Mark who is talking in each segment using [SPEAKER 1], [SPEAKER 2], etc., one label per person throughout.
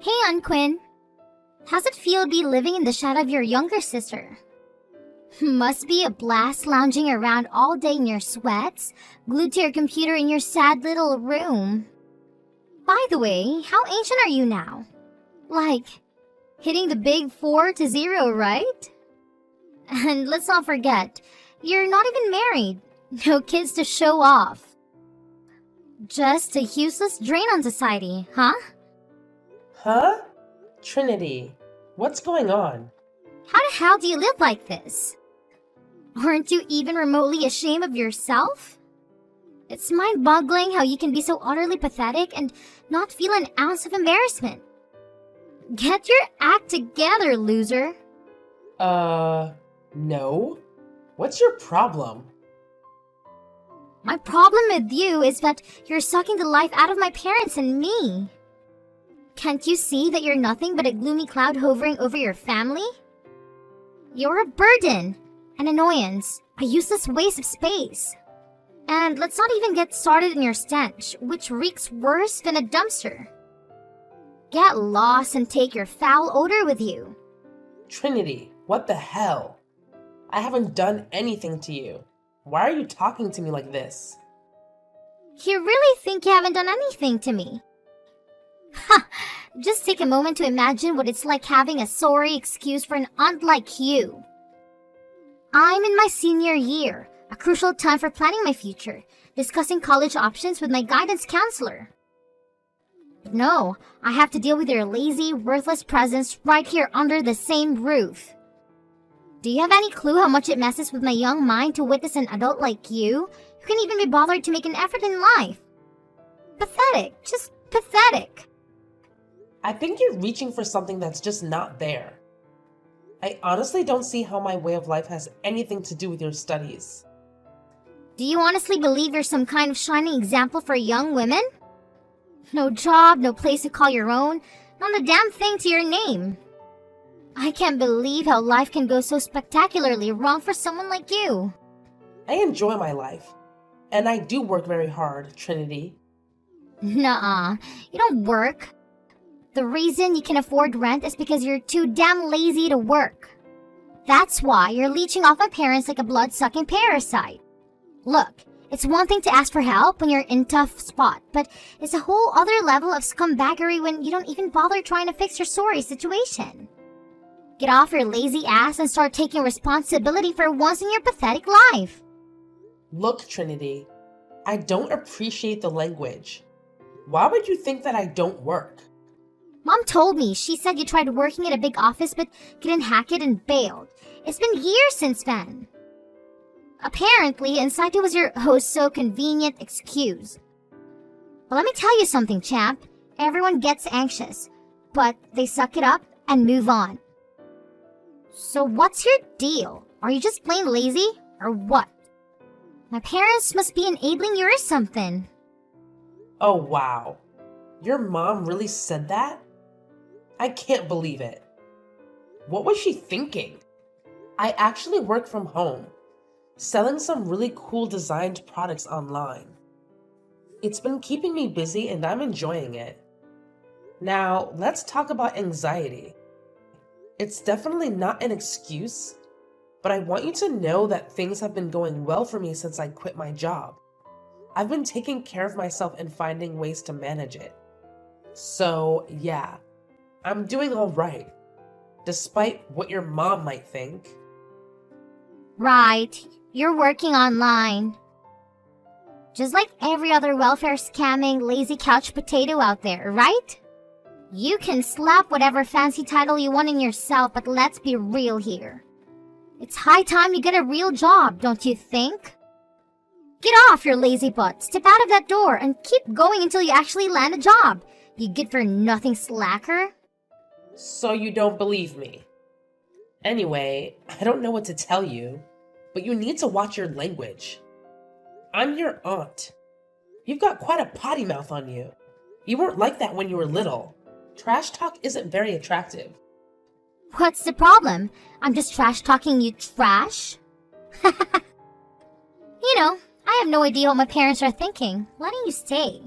[SPEAKER 1] Hey, Unquin. How's it feel to be living in the shadow of your younger sister? Must be a blast lounging around all day in your sweats, glued to your computer in your sad little room. By the way, how ancient are you now? Like, hitting the big 4-0, right? And let's not forget, you're not even married. No kids to show off. Just a useless drain on society, huh?
[SPEAKER 2] Huh? Trinity, what's going on?
[SPEAKER 1] How the hell do you live like this? Aren't you even remotely ashamed of yourself? It's mind-boggling how you can be so utterly pathetic and not feel an ounce of embarrassment. Get your act together, loser.
[SPEAKER 2] No? What's your problem?
[SPEAKER 1] My problem with you is that you're sucking the life out of my parents and me. Can't you see that you're nothing but a gloomy cloud hovering over your family? You're a burden, an annoyance, a useless waste of space. And let's not even get started in your stench, which reeks worse than a dumpster. Get lost and take your foul odor with you.
[SPEAKER 2] Trinity, what the hell? I haven't done anything to you. Why are you talking to me like this?
[SPEAKER 1] You really think you haven't done anything to me? Ha! Just take a moment to imagine what it's like having a sorry excuse for an aunt like you. I'm in my senior year, a crucial time for planning my future, discussing college options with my guidance counselor. But no, I have to deal with your lazy, worthless presence right here under the same roof. Do you have any clue how much it messes with my young mind to witness an adult like you who can even be bothered to make an effort in life? Pathetic, just pathetic.
[SPEAKER 2] I think you're reaching for something that's just not there. I honestly don't see how my way of life has anything to do with your studies.
[SPEAKER 1] Do you honestly believe you're some kind of shining example for young women? No job, no place to call your own, not a damn thing to your name. I can't believe how life can go so spectacularly wrong for someone like you.
[SPEAKER 2] I enjoy my life, and I do work very hard, Trinity.
[SPEAKER 1] Nuh-uh, you don't work. The reason you can afford rent is because you're too damn lazy to work. That's why you're leeching off my parents like a blood-sucking parasite. Look, it's one thing to ask for help when you're in a tough spot, but it's a whole other level of scumbaggery when you don't even bother trying to fix your sorry situation. Get off your lazy ass and start taking responsibility for once in your pathetic life.
[SPEAKER 2] Look, Trinity, I don't appreciate the language. Why would you think that I don't work?
[SPEAKER 1] Mom told me. She said you tried working at a big office but couldn't hack it and bailed. It's been years since then. Apparently, anxiety was your oh-so-convenient excuse. But let me tell you something, champ. Everyone gets anxious, but they suck it up and move on. So what's your deal? Are you just plain lazy, or what? My parents must be enabling you or something.
[SPEAKER 2] Oh, wow. Your mom really said that? I can't believe it. What was she thinking? I actually work from home, selling some really cool designed products online. It's been keeping me busy and I'm enjoying it. Now, let's talk about anxiety. It's definitely not an excuse, but I want you to know that things have been going well for me since I quit my job. I've been taking care of myself and finding ways to manage it. So, yeah, I'm doing all right, despite what your mom might think.
[SPEAKER 1] Right, you're working online. Just like every other welfare scamming, lazy couch potato out there, right? You can slap whatever fancy title you want in yourself, but let's be real here. It's high time you get a real job, don't you think? Get off your lazy butt, step out of that door, and keep going until you actually land a job, you good-for-nothing slacker.
[SPEAKER 2] So you don't believe me? Anyway, I don't know what to tell you, but you need to watch your language. I'm your aunt. You've got quite a potty mouth on you. You weren't like that when you were little. Trash talk isn't very attractive.
[SPEAKER 1] What's the problem? I'm just trash-talking you trash? You know, I have no idea what my parents are thinking, letting you stay.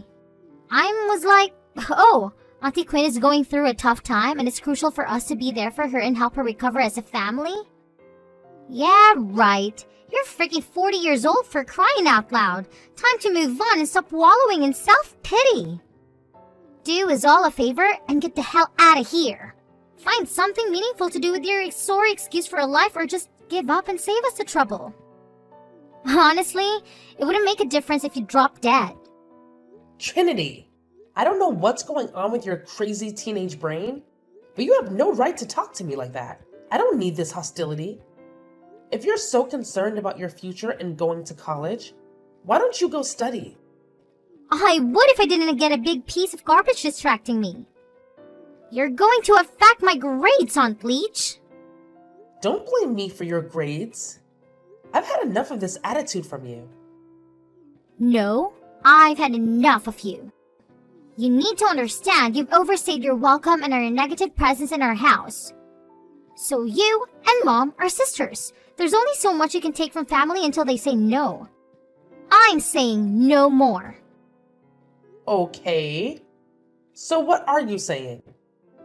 [SPEAKER 1] I was like, oh, Auntie Quinn is going through a tough time and it's crucial for us to be there for her and help her recover as a family? Yeah, right. You're freaking 40 years old for crying out loud. Time to move on and stop wallowing in self-pity. Do us all a favor and get the hell out of here. Find something meaningful to do with your sorry excuse for a life, or just give up and save us the trouble. Honestly, it wouldn't make a difference if you dropped dead.
[SPEAKER 2] Trinity, I don't know what's going on with your crazy teenage brain, but you have no right to talk to me like that. I don't need this hostility. If you're so concerned about your future and going to college, why don't you go study?
[SPEAKER 1] I would if I didn't get a big piece of garbage distracting me. You're going to affect my grades, Aunt Leech.
[SPEAKER 2] Don't blame me for your grades. I've had enough of this attitude from you.
[SPEAKER 1] No, I've had enough of you. You need to understand you've overstayed your welcome and are a negative presence in our house. So you and Mom are sisters. There's only so much you can take from family until they say no. I'm saying no more.
[SPEAKER 2] Okay. So what are you saying?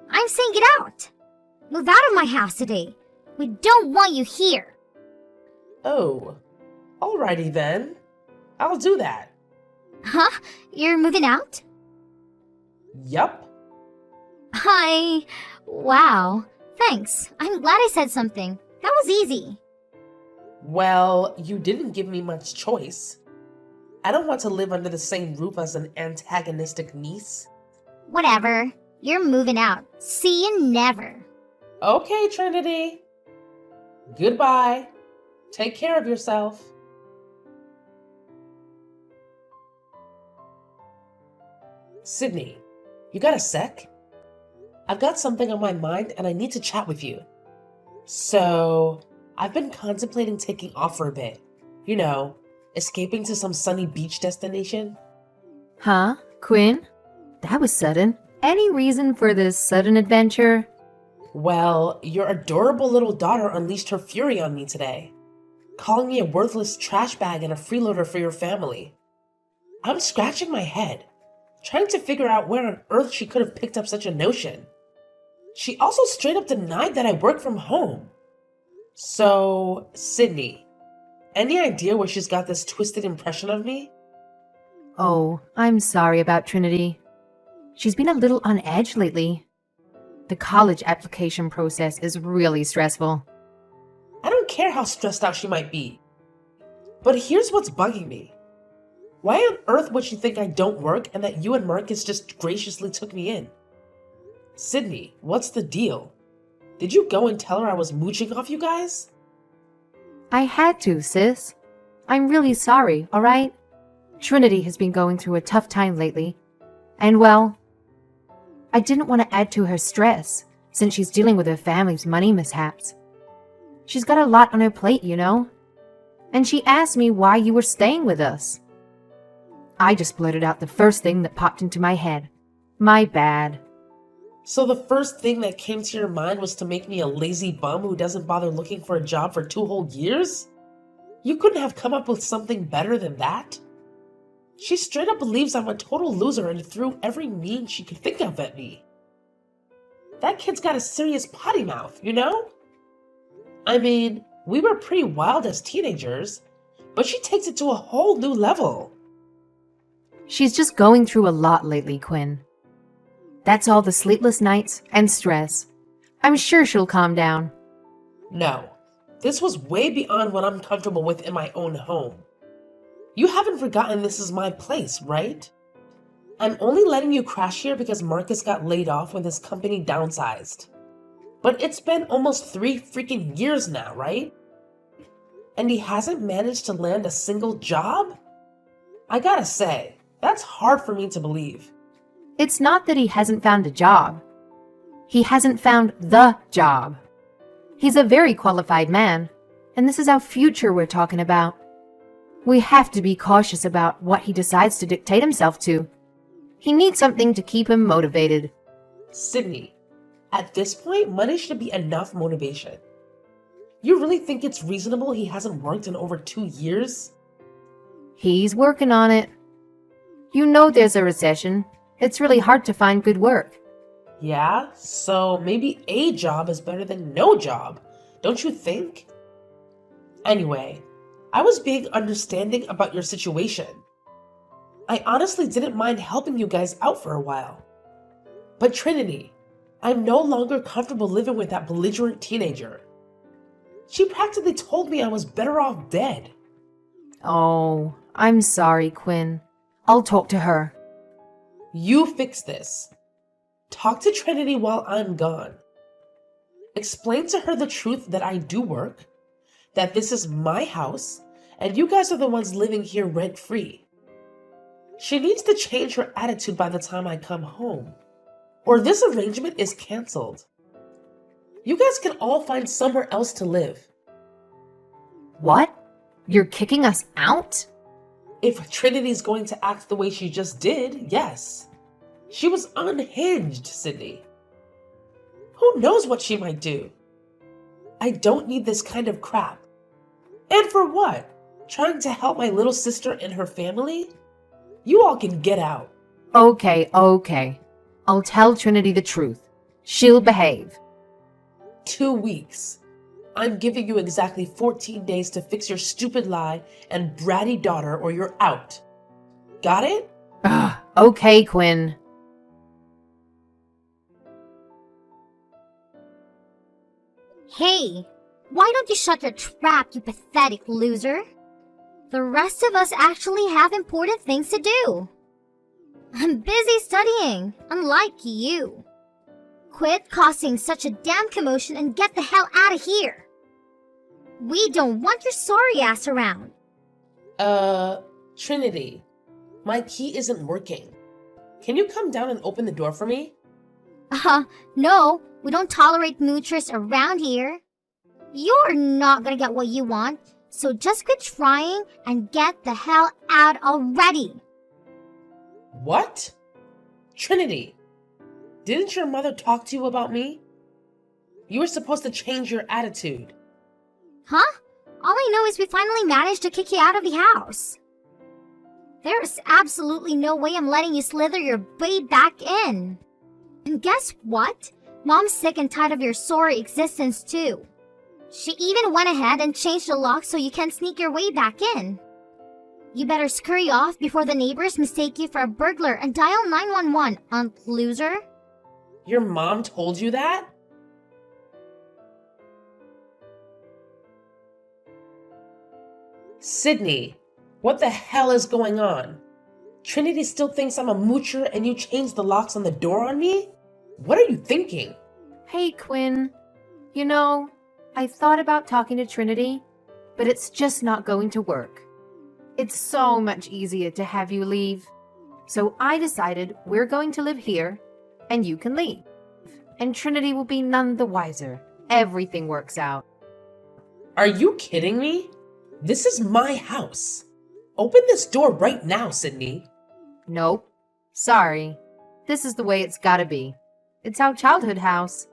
[SPEAKER 1] I'm saying get out. Move out of my house today. We don't want you here.
[SPEAKER 2] Oh, alrighty then. I'll do that.
[SPEAKER 1] Huh? You're moving out?
[SPEAKER 2] Yup.
[SPEAKER 1] Wow. Thanks. I'm glad I said something. That was easy.
[SPEAKER 2] Well, you didn't give me much choice. I don't want to live under the same roof as an antagonistic niece.
[SPEAKER 1] Whatever. You're moving out. See you never.
[SPEAKER 2] Okay, Trinity. Goodbye. Take care of yourself. Sydney, you got a sec? I've got something on my mind and I need to chat with you. So, I've been contemplating taking off for a bit. You know, escaping to some sunny beach destination.
[SPEAKER 3] Huh? Quinn? That was sudden. Any reason for this sudden adventure?
[SPEAKER 2] Well, your adorable little daughter unleashed her fury on me today, calling me a worthless trash bag and a freeloader for your family. I'm scratching my head, trying to figure out where on earth she could have picked up such a notion. She also straight up denied that I work from home. So, Sydney, any idea where she's got this twisted impression of me?
[SPEAKER 3] Oh, I'm sorry about Trinity. She's been a little on edge lately. The college application process is really stressful.
[SPEAKER 2] I don't care how stressed out she might be. But here's what's bugging me. Why on earth would she think I don't work and that you and Marcus just graciously took me in? Sydney, what's the deal? Did you go and tell her I was mooching off you guys?
[SPEAKER 3] I had to, sis. I'm really sorry, alright? Trinity has been going through a tough time lately. And well, I didn't want to add to her stress, since she's dealing with her family's money mishaps. She's got a lot on her plate, you know? And she asked me why you were staying with us. I just blurted out the first thing that popped into my head. My bad.
[SPEAKER 2] So the first thing that came to your mind was to make me a lazy bum who doesn't bother looking for a job for 2 whole years? You couldn't have come up with something better than that? She straight up believes I'm a total loser and threw every mean she could think of at me. That kid's got a serious potty mouth, you know? I mean, we were pretty wild as teenagers, but she takes it to a whole new level.
[SPEAKER 3] She's just going through a lot lately, Quinn. That's all the sleepless nights and stress. I'm sure she'll calm down.
[SPEAKER 2] No, this was way beyond what I'm comfortable with in my own home. You haven't forgotten this is my place, right? I'm only letting you crash here because Marcus got laid off when his company downsized. But it's been almost 3 freaking years now, right? And he hasn't managed to land a single job? I gotta say, that's hard for me to believe.
[SPEAKER 3] It's not that he hasn't found a job. He hasn't found the job. He's a very qualified man, and this is our future we're talking about. We have to be cautious about what he decides to dictate himself to. He needs something to keep him motivated.
[SPEAKER 2] Sydney, at this point, money should be enough motivation. You really think it's reasonable he hasn't worked in over 2 years?
[SPEAKER 3] He's working on it. You know there's a recession. It's really hard to find good work.
[SPEAKER 2] Yeah, so maybe a job is better than no job, don't you think? Anyway, I was being understanding about your situation. I honestly didn't mind helping you guys out for a while. But Trinity, I'm no longer comfortable living with that belligerent teenager. She practically told me I was better off dead.
[SPEAKER 3] Oh, I'm sorry, Quinn. I'll talk to her.
[SPEAKER 2] You fix this. Talk to Trinity while I'm gone. Explain to her the truth that I do work, that this is my house, and you guys are the ones living here rent-free. She needs to change her attitude by the time I come home, or this arrangement is canceled. You guys can all find somewhere else to live.
[SPEAKER 3] What? You're kicking us out?
[SPEAKER 2] If Trinity's going to act the way she just did, yes. She was unhinged, Sydney. Who knows what she might do? I don't need this kind of crap. And for what? Trying to help my little sister and her family? You all can get out.
[SPEAKER 3] Okay. I'll tell Trinity the truth. She'll behave.
[SPEAKER 2] 2 weeks. I'm giving you exactly 14 days to fix your stupid lie and bratty daughter or you're out. Got it?
[SPEAKER 3] Okay, Quinn.
[SPEAKER 1] Hey, why don't you shut your trap, you pathetic loser? The rest of us actually have important things to do. I'm busy studying, unlike you. Quit causing such a damn commotion and get the hell out of here. We don't want your sorry ass around.
[SPEAKER 2] Trinity, my key isn't working. Can you come down and open the door for me?
[SPEAKER 1] No, we don't tolerate moochers around here. You're not gonna get what you want, so just quit trying and get the hell out already.
[SPEAKER 2] What? Trinity, didn't your mother talk to you about me? You were supposed to change your attitude.
[SPEAKER 1] Huh? All I know is we finally managed to kick you out of the house. There's absolutely no way I'm letting you slither your way back in. And guess what? Mom's sick and tired of your sorry existence too. She even went ahead and changed the lock so you can sneak your way back in. You better scurry off before the neighbors mistake you for a burglar and dial 911, loser.
[SPEAKER 2] Your mom told you that? Sydney, what the hell is going on? Trinity still thinks I'm a moocher and you changed the locks on the door on me? What are you thinking?
[SPEAKER 3] Hey, Quinn. You know, I thought about talking to Trinity, but it's just not going to work. It's so much easier to have you leave. So I decided we're going to live here, and you can leave. And Trinity will be none the wiser. Everything works out.
[SPEAKER 2] Are you kidding me? This is my house. Open this door right now, Sydney.
[SPEAKER 3] Nope. Sorry. This is the way it's gotta be. It's our childhood house.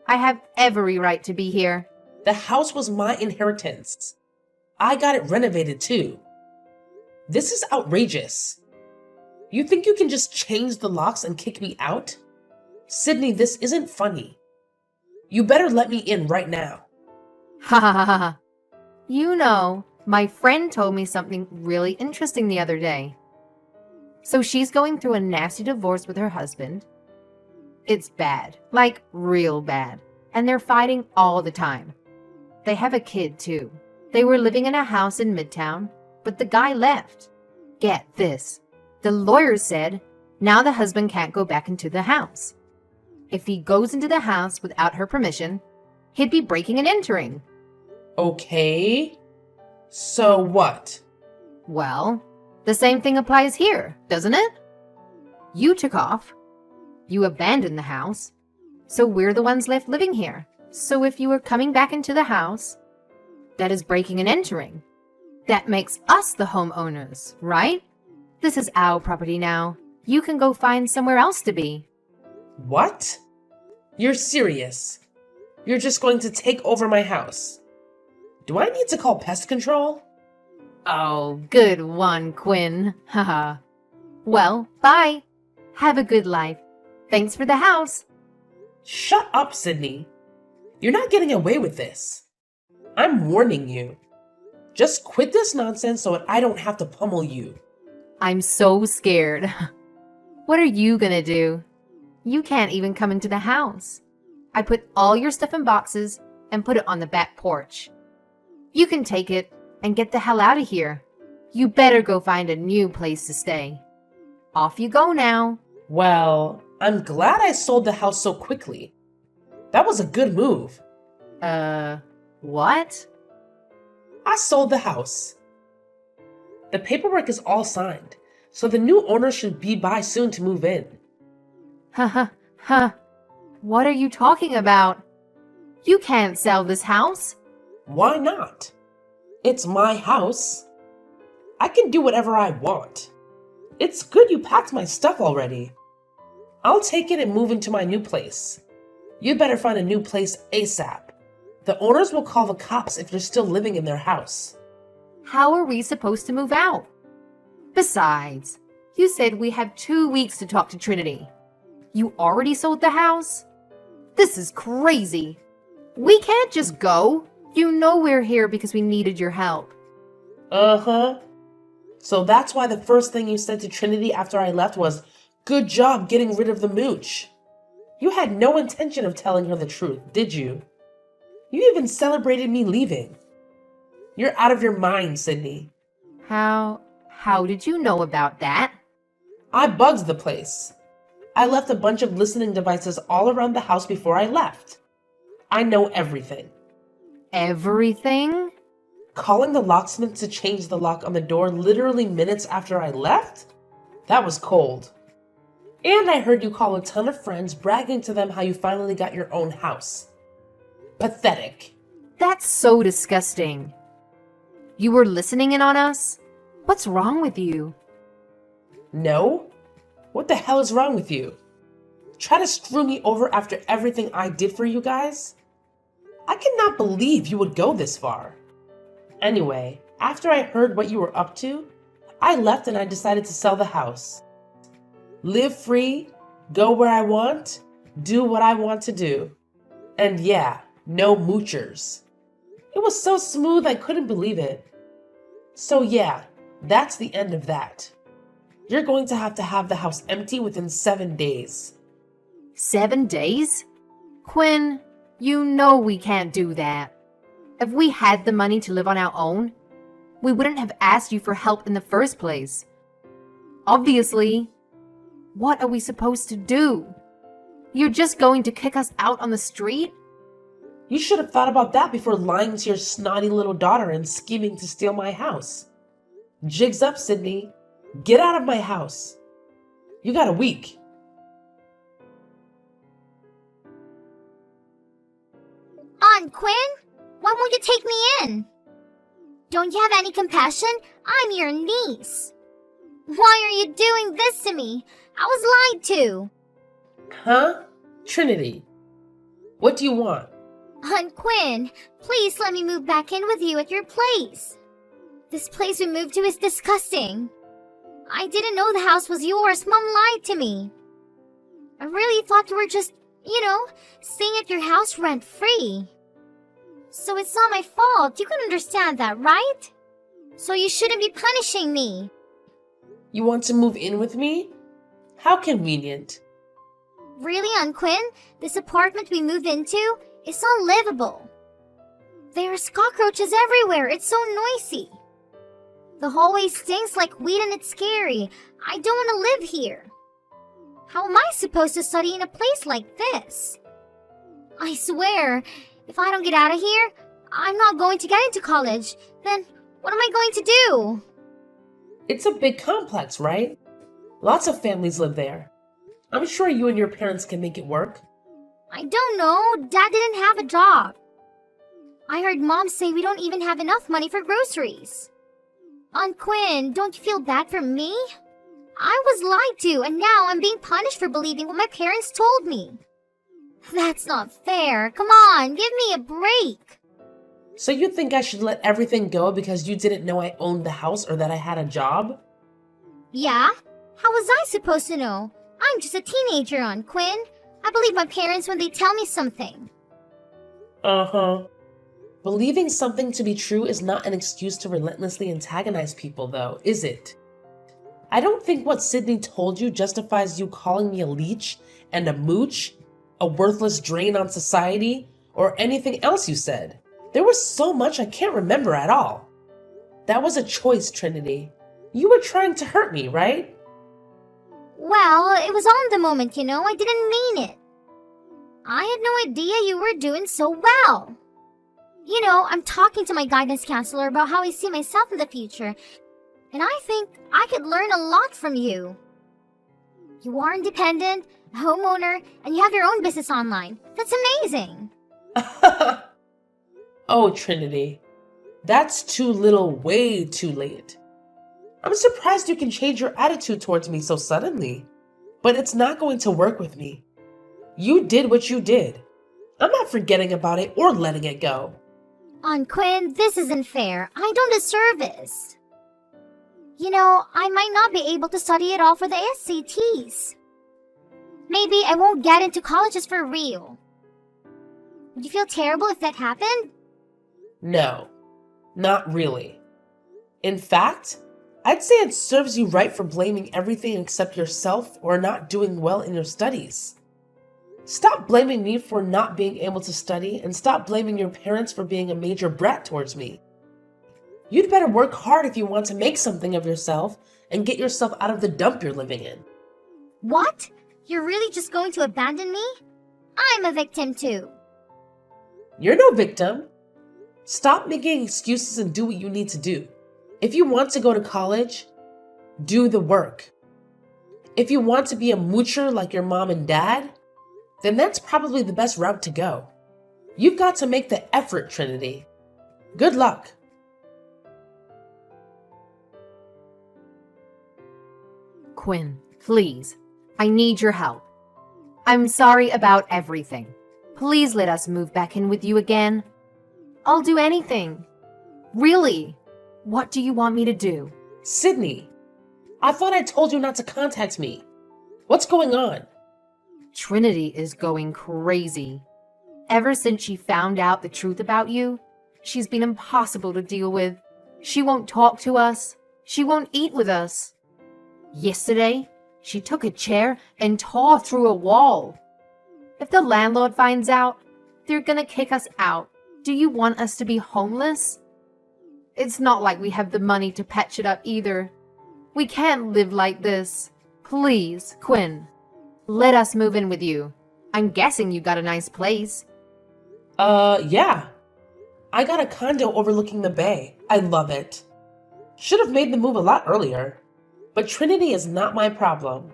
[SPEAKER 3] I have every right to be here.
[SPEAKER 2] The house was my inheritance. I got it renovated too. This is outrageous. You think you can just change the locks and kick me out? Sydney, this isn't funny. You better let me in right now.
[SPEAKER 3] Ha ha ha ha. You know, my friend told me something really interesting the other day. So she's going through a nasty divorce with her husband. It's bad, like real bad. And they're fighting all the time. They have a kid too. They were living in a house in Midtown, but the guy left. Get this. The lawyer said now the husband can't go back into the house. If he goes into the house without her permission, he'd be breaking and entering.
[SPEAKER 2] Okay. So what?
[SPEAKER 3] Well, the same thing applies here, doesn't it? You took off. You abandoned the house. So we're the ones left living here. So if you were coming back into the house, that is breaking and entering. That makes us the homeowners, right? This is our property now. You can go find somewhere else to be.
[SPEAKER 2] What? You're serious? You're just going to take over my house? Do I need to call pest control?
[SPEAKER 3] Oh, good one, Quinn. Haha. Well, bye. Have a good life. Thanks for the house.
[SPEAKER 2] Shut up, Sydney. You're not getting away with this. I'm warning you. Just quit this nonsense so that I don't have to pummel you.
[SPEAKER 3] I'm so scared. What are you gonna do? You can't even come into the house. I put all your stuff in boxes and put it on the back porch. You can take it and get the hell out of here. You better go find a new place to stay. Off you go now.
[SPEAKER 2] Well, I'm glad I sold the house so quickly. That was a good move.
[SPEAKER 3] What?
[SPEAKER 2] I sold the house. The paperwork is all signed, so the new owner should be by soon to move in.
[SPEAKER 3] Huh. What are you talking about? You can't sell this house.
[SPEAKER 2] Why not? It's my house. I can do whatever I want. It's good you packed my stuff already. I'll take it and move into my new place. You better find a new place ASAP. The owners will call the cops if you're still living in their house.
[SPEAKER 3] How are we supposed to move out? Besides, you said we have 2 weeks to talk to Trinity. You already sold the house? This is crazy. We can't just go. You know we're here because we needed your help.
[SPEAKER 2] Uh-huh. So that's why the first thing you said to Trinity after I left was, "Good job getting rid of the mooch." You had no intention of telling her the truth, did you? You even celebrated me leaving. You're out of your mind, Sydney.
[SPEAKER 3] How did you know about that?
[SPEAKER 2] I bugged the place. I left a bunch of listening devices all around the house before I left. I know everything.
[SPEAKER 3] Everything?
[SPEAKER 2] Calling the locksmith to change the lock on the door literally minutes after I left? That was cold. And I heard you call a ton of friends bragging to them how you finally got your own house. Pathetic.
[SPEAKER 3] That's so disgusting. You were listening in on us? What's wrong with you?
[SPEAKER 2] No? What the hell is wrong with you? Try to screw me over after everything I did for you guys? I cannot believe you would go this far. Anyway, after I heard what you were up to, I left and I decided to sell the house. Live free, go where I want, do what I want to do. And yeah, no moochers. It was so smooth I couldn't believe it. So yeah, that's the end of that. You're going to have the house empty within 7 days.
[SPEAKER 3] 7 days? Quinn, you know we can't do that. If we had the money to live on our own, we wouldn't have asked you for help in the first place. Obviously, what are we supposed to do? You're just going to kick us out on the street?
[SPEAKER 2] You should have thought about that before lying to your snotty little daughter and scheming to steal my house. Jigs up, Sydney. Get out of my house. You got a week.
[SPEAKER 1] Aunt Quinn, why won't you take me in? Don't you have any compassion? I'm your niece. Why are you doing this to me? I was lied to.
[SPEAKER 2] Huh? Trinity, what do you want?
[SPEAKER 1] Aunt Quinn, please let me move back in with you at your place. This place we moved to is disgusting. I didn't know the house was yours. Mom lied to me. I really thought you were just, staying at your house rent-free. So it's not my fault. You can understand that, right? So you shouldn't be punishing me.
[SPEAKER 2] You want to move in with me? How convenient.
[SPEAKER 1] Really, Aunt Quinn? This apartment we moved into is unlivable. There are cockroaches everywhere. It's so noisy. The hallway stinks like weed and it's scary. I don't want to live here. How am I supposed to study in a place like this? I swear, if I don't get out of here, I'm not going to get into college. Then what am I going to do?
[SPEAKER 2] It's a big complex, right? Lots of families live there. I'm sure you and your parents can make it work.
[SPEAKER 1] I don't know. Dad didn't have a job. I heard Mom say we don't even have enough money for groceries. Aunt Quinn, don't you feel bad for me? I was lied to, and now I'm being punished for believing what my parents told me. That's not fair. Come on, give me a break.
[SPEAKER 2] So you think I should let everything go because you didn't know I owned the house or that I had a job?
[SPEAKER 1] Yeah? How was I supposed to know? I'm just a teenager, Aunt Quinn. I believe my parents when they tell me something.
[SPEAKER 2] Uh-huh. Believing something to be true is not an excuse to relentlessly antagonize people, though, is it? I don't think what Sydney told you justifies you calling me a leech and a mooch, a worthless drain on society, or anything else you said. There was so much I can't remember at all. That was a choice, Trinity. You were trying to hurt me, right?
[SPEAKER 1] Well, it was on the moment, I didn't mean it. I had no idea you were doing so well. I'm talking to my guidance counselor about how I see myself in the future, and I think I could learn a lot from you. You are independent, a homeowner, and you have your own business online. That's amazing.
[SPEAKER 2] Oh, Trinity. That's too little, way too late. I'm surprised you can change your attitude towards me so suddenly. But it's not going to work with me. You did what you did. I'm not forgetting about it or letting it go.
[SPEAKER 1] Aunt Quinn, this isn't fair. I don't deserve this. I might not be able to study at all for the SATs. Maybe I won't get into colleges for real. Would you feel terrible if that happened?
[SPEAKER 2] No, not really. In fact, I'd say it serves you right for blaming everything except yourself or not doing well in your studies. Stop blaming me for not being able to study and stop blaming your parents for being a major brat towards me. You'd better work hard if you want to make something of yourself and get yourself out of the dump you're living in.
[SPEAKER 1] What? You're really just going to abandon me? I'm a victim too.
[SPEAKER 2] You're no victim. Stop making excuses and do what you need to do. If you want to go to college, do the work. If you want to be a moocher like your mom and dad, then that's probably the best route to go. You've got to make the effort, Trinity. Good luck.
[SPEAKER 3] Quinn, please. I need your help. I'm sorry about everything. Please let us move back in with you again. I'll do anything. Really? What do you want me to do?
[SPEAKER 2] Sydney, I thought I told you not to contact me. What's going on?
[SPEAKER 3] Trinity is going crazy. Ever since she found out the truth about you, she's been impossible to deal with. She won't talk to us. She won't eat with us. Yesterday, she took a chair and tore through a wall. If the landlord finds out, they're gonna kick us out. Do you want us to be homeless? It's not like we have the money to patch it up either. We can't live like this. Please, Quinn, let us move in with you. I'm guessing you got a nice place.
[SPEAKER 2] Yeah. I got a condo overlooking the bay. I love it. Should have made the move a lot earlier. But Trinity is not my problem.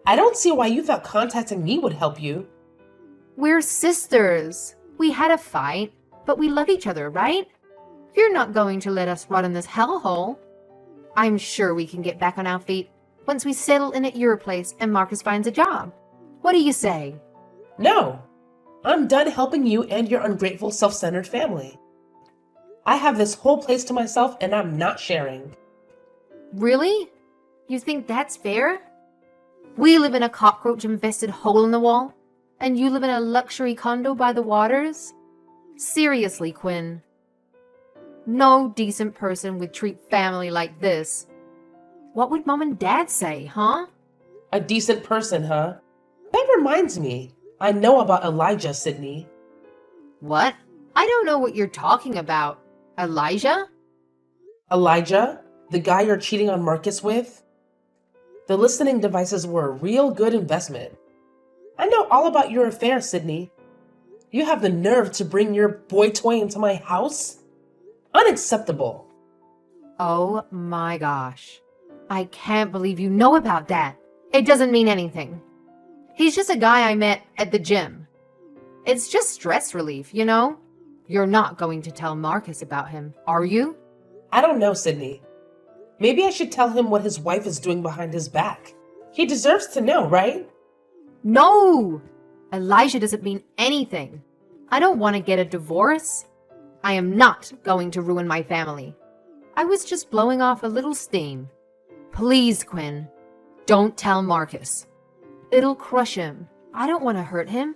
[SPEAKER 2] I don't see why you thought contacting me would help you.
[SPEAKER 3] We're sisters. We had a fight, but we love each other, right? You're not going to let us rot in this hellhole. I'm sure we can get back on our feet once we settle in at your place and Marcus finds a job. What do you say?
[SPEAKER 2] No. I'm done helping you and your ungrateful, self-centered family. I have this whole place to myself and I'm not sharing.
[SPEAKER 3] Really? You think that's fair? We live in a cockroach-infested hole in the wall, and you live in a luxury condo by the waters? Seriously, Quinn. No decent person would treat family like this. What would Mom and Dad say, huh?
[SPEAKER 2] A decent person, huh? That reminds me. I know about Elijah, Sydney.
[SPEAKER 3] What? I don't know what you're talking about. Elijah?
[SPEAKER 2] Elijah? The guy you're cheating on Marcus with? The listening devices were a real good investment. I know all about your affair, Sydney. You have the nerve to bring your boy toy into my house? Unacceptable.
[SPEAKER 3] Oh my gosh. I can't believe you know about that. It doesn't mean anything. He's just a guy I met at the gym. It's just stress relief, you know? You're not going to tell Marcus about him, are you?
[SPEAKER 2] I don't know, Sydney. Maybe I should tell him what his wife is doing behind his back. He deserves to know, right?
[SPEAKER 3] No! Elijah doesn't mean anything. I don't want to get a divorce. I am not going to ruin my family. I was just blowing off a little steam. Please, Quinn, don't tell Marcus. It'll crush him. I don't want to hurt him.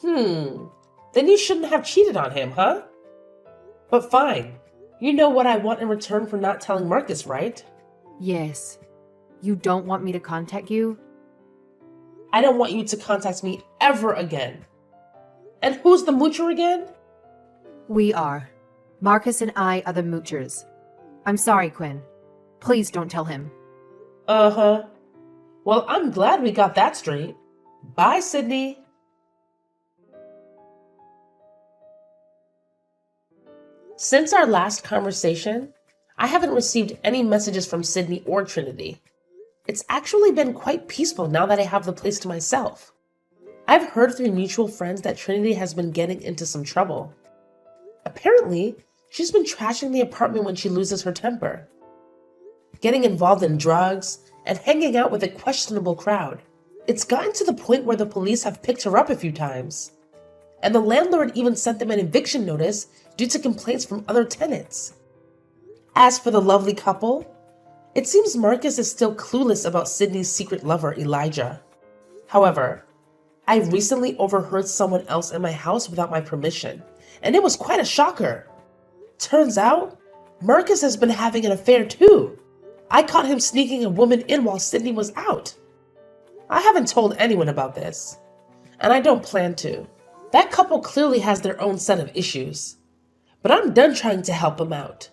[SPEAKER 2] Then you shouldn't have cheated on him, huh? But fine. You know what I want in return for not telling Marcus, right?
[SPEAKER 3] Yes. You don't want me to contact you?
[SPEAKER 2] I don't want you to contact me ever again. And who's the moocher again?
[SPEAKER 3] We are. Marcus and I are the moochers. I'm sorry, Quinn. Please don't tell him.
[SPEAKER 2] Uh-huh. Well, I'm glad we got that straight. Bye, Sydney. Since our last conversation, I haven't received any messages from Sydney or Trinity. It's actually been quite peaceful now that I have the place to myself. I've heard through mutual friends that Trinity has been getting into some trouble. Apparently, she's been trashing the apartment when she loses her temper, getting involved in drugs, and hanging out with a questionable crowd. It's gotten to the point where the police have picked her up a few times, and the landlord even sent them an eviction notice due to complaints from other tenants. As for the lovely couple, it seems Marcus is still clueless about Sydney's secret lover, Elijah. However, I recently overheard someone else in my house without my permission, and it was quite a shocker. Turns out, Marcus has been having an affair too. I caught him sneaking a woman in while Sydney was out. I haven't told anyone about this, and I don't plan to. That couple clearly has their own set of issues, but I'm done trying to help them out.